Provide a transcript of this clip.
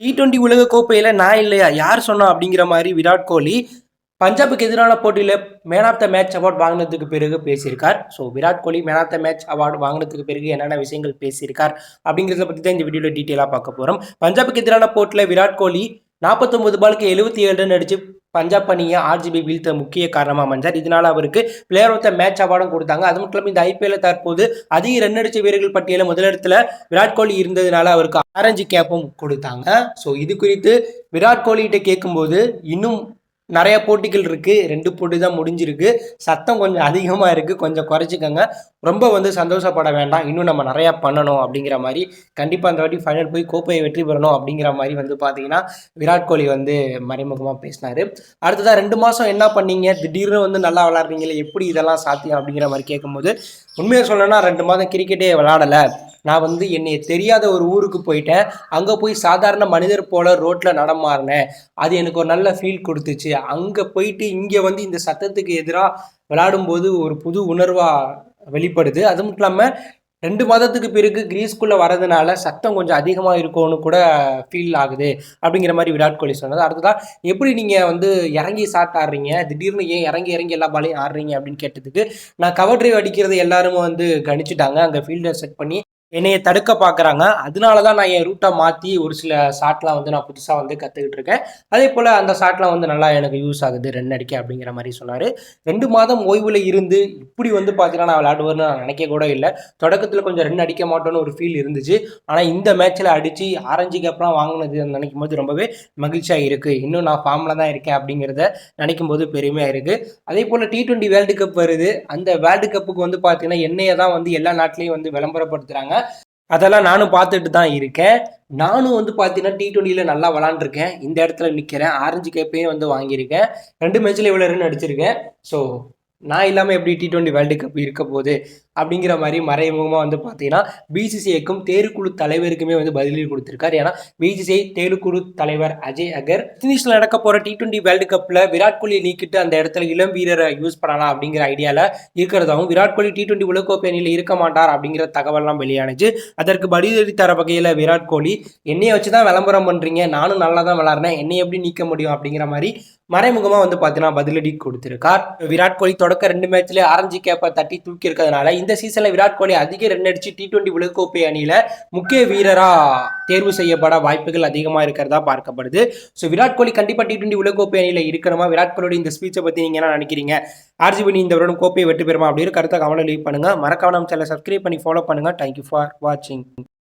T20 உலக கோப்பையில நான் இல்லையா யார் சொன்னா அப்படிங்கிற மாதிரி விராட் கோலி பஞ்சாபுக்கு எதிரான போட்டியில் man of the match award வாங்கினதுக்கு பிறகு பேசியிருக்கார். So Virat Kohli man of the match award வாங்கினதுக்கு பிறகு என்னென்ன விஷயங்கள் பேசியிருக்கார் அப்படிங்கிறத பற்றி தான் இந்த வீடியோவில் டீட்டெயிலாக பார்க்க போகிறோம். பஞ்சாபுக்கு எதிரான போட்டியில் விராட் கோலி 49 பாலுக்கு 77 ரன் அடிச்சு பஞ்சாப் அணியை ஆர்ஜிபி வீழ்த்த முக்கிய காரணமாக அமைஞ்சார். இதனால அவருக்கு பிளேயர் ஆஃப் த மேட்ச் அவார்டும் கொடுத்தாங்க. அது மட்டும் இல்லாமல் இந்த ஐபிஎல் தற்போது அதிக ரன் அடிச்ச வீரர்கள் பட்டியலில் முதலிடத்துல விராட் கோலி இருந்ததுனால அவருக்கு ஆரஞ்சு கேப்பும் கொடுத்தாங்க. ஸோ இது குறித்து விராட் கோலிகிட்ட கேட்கும்போது இன்னும் நிறைய போட்டிகள் இருக்குது, 2 போட்டி தான் முடிஞ்சிருக்கு, சத்தம் கொஞ்சம் அதிகமாக இருக்குது, கொஞ்சம் குறைச்சிக்கங்க, ரொம்ப சந்தோஷப்பட வேண்டாம், இன்னும் நம்ம நிறையா பண்ணணும் அப்படிங்கிற மாதிரி, கண்டிப்பாக அந்த வாட்டி ஃபைனல் போய் கோப்பையை வெற்றி பெறணும் அப்படிங்கிற மாதிரி பார்த்தீங்கன்னா விராட் கோலி மறைமுகமாக பேசினார். அடுத்ததாக 2 மாதம் என்ன பண்ணீங்க, திடீர்னு நல்லா விளாட்றீங்களே, எப்படி இதெல்லாம் சாத்தியம் அப்படிங்கிற மாதிரி கேட்கும்போது, உண்மையை சொல்லணும்னா 2 மாதம் கிரிக்கெட்டே விளாடலை, நான் என்னை தெரியாத ஒரு ஊருக்கு போயிட்டேன், அங்கே போய் சாதாரண மனிதர் போல் ரோட்டில் நடமாறினேன், அது எனக்கு ஒரு நல்ல ஃபீல் கொடுத்துச்சு, அங்கே போயிட்டு இங்கே இந்த சத்தத்துக்கு எதிராக விளையாடும்போது ஒரு புது உணர்வாக வெளிப்படுது. அது மட்டும் இல்லாமல் 2 மாதத்துக்கு பிறகு கிரீஸ்குள்ளே வரதுனால சத்தம் கொஞ்சம் அதிகமாக இருக்கும்னு கூட ஃபீல் ஆகுது அப்படிங்கிற மாதிரி விராட் கோலி சொன்னது. அடுத்ததான் எப்படி நீங்கள் இறங்கி ஷாட் ஆடுறீங்க, திடீர்னு ஏன் இறங்கி இறங்கி எல்லா பாலையும் ஆடுறீங்க அப்படின்னு கேட்டதுக்கு, நான் கவர் டிரைவ் அடிக்கிறது எல்லாரும் கணிச்சிட்டாங்க, அங்கே ஃபீல்டர் செட் பண்ணி என்னைய தடுக்க பார்க்குறாங்க, அதனால தான் நான் என் ரூட்டை மாற்றி ஒரு சில ஷாட்லாம் நான் புதுசாக கற்றுக்கிட்டு இருக்கேன், அதே போல் அந்த ஷாட்லாம் நல்லா எனக்கு யூஸ் ஆகுது ரன் அடிக்க அப்படிங்கிற மாதிரி சொன்னார். 2 மாதம் ஓய்வில் இருந்து இப்படி பார்த்தீங்கன்னா நான் விளையாடுவேன்னு நான் நினைக்க கூட இல்லை. தொடக்கத்தில் கொஞ்சம் ரன் அடிக்க மாட்டோன்னு ஒரு ஃபீல் இருந்துச்சு, ஆனால் இந்த மேட்ச்சில் அடித்து ஆரஞ்சு கேப்லாம் வாங்கினது நினைக்கும் போது ரொம்பவே மகிழ்ச்சியாக இருக்குது, இன்னும் நான் ஃபார்மில் தான் இருக்கேன் அப்படிங்கிறத நினைக்கும் போது பெருமையாக இருக்குது. அதே போல் T20 வேர்ல்டு கப் வருது, அந்த வேர்ல்டு கப்புக்கு பார்த்தீங்கன்னா என்னையை தான் எல்லா நாட்டிலையும் விளம்பரப்படுத்துகிறாங்க, அதெல்லாம் நானும் பார்த்துட்டு தான் இருக்கேன். நானும் பார்த்தீங்கன்னா T20ல நல்லா விளாண்டுருக்கேன், இந்த இடத்துல நிற்கிறேன், ஆரஞ்சு கேப்பையும் வாங்கியிருக்கேன், 2 மேட்ச்சில் இவ்வளோ ரன் அடிச்சிருக்கேன். ஸோ நான் இல்லாமல் எப்படி T20 வேர்ல்டு கப் இருக்க போகுது அப்படிங்கிற மாதிரி மறைமுகமாக பார்த்தீங்கன்னா பிசிசிஐக்கும் தேர்வுக்குழு தலைவருக்குமே பதிலீடு கொடுத்துருக்காரு. ஏன்னா பிசிசிஐ தேர்வுக்குழு தலைவர் அஜய் அகர் இங்கிலீஷில் நடக்க போகிற T20 வேர்ல்டு கப்பில் விராட் கோலியை நீக்கிட்டு அந்த இடத்துல இளம் வீரரை யூஸ் பண்ணலாம் அப்படிங்கிற ஐடியாவில் இருக்கிறதாகவும், விராட் கோலி T20 உலகக்கோப்பை அணியில் இருக்க மாட்டார் அப்படிங்கிற தகவல்லாம் வெளியானுச்சு. அதற்கு பதிலடி தர வகையில் விராட் கோலி, என்னையை வச்சு தான் விளம்பரம் பண்ணுறீங்க, நானும் நல்லா தான் விளாட்றேன், என்னை எப்படி நீக்க முடியும் அப்படிங்கிற மாதிரி மறைமுகமாக பார்த்தீங்கன்னா பதிலடி கொடுத்திருக்கார். விராட் கோலி தொடக்க 2 மேட்ச்லேயே ஆரஞ்சு கேப்பை தட்டி தூக்கி இருக்கிறதுனால இந்த சீசனில் விராட் கோலி அதிக ரன் அடிச்சு T20 உலகக்கோப்பை அணியில் முக்கிய வீரராக தேர்வு செய்யப்பட வாய்ப்புகள் அதிகமாக இருக்கிறதா பார்க்கப்படுது. ஸோ விராட் கோலி கண்டிப்பாக T20 உலகக்கோப்பை அணியில் இருக்கணுமா? விராட் கோலியோட இந்த ஸ்பீச்சை பற்றி நீங்கள் என்ன நினைக்கிறீங்க? ஆர்ஜிபி இந்த வருடம் கோப்பையை வெற்றி பெறுமா அப்படின்னு கருத்தை கமெண்ட்ல லீவ் பண்ணுங்கள். மறக்காம நம்ம சேனலை சப்ஸ்கிரைப் பண்ணி ஃபாலோ பண்ணுங்கள். தேங்க்யூ ஃபார் வாட்சிங்.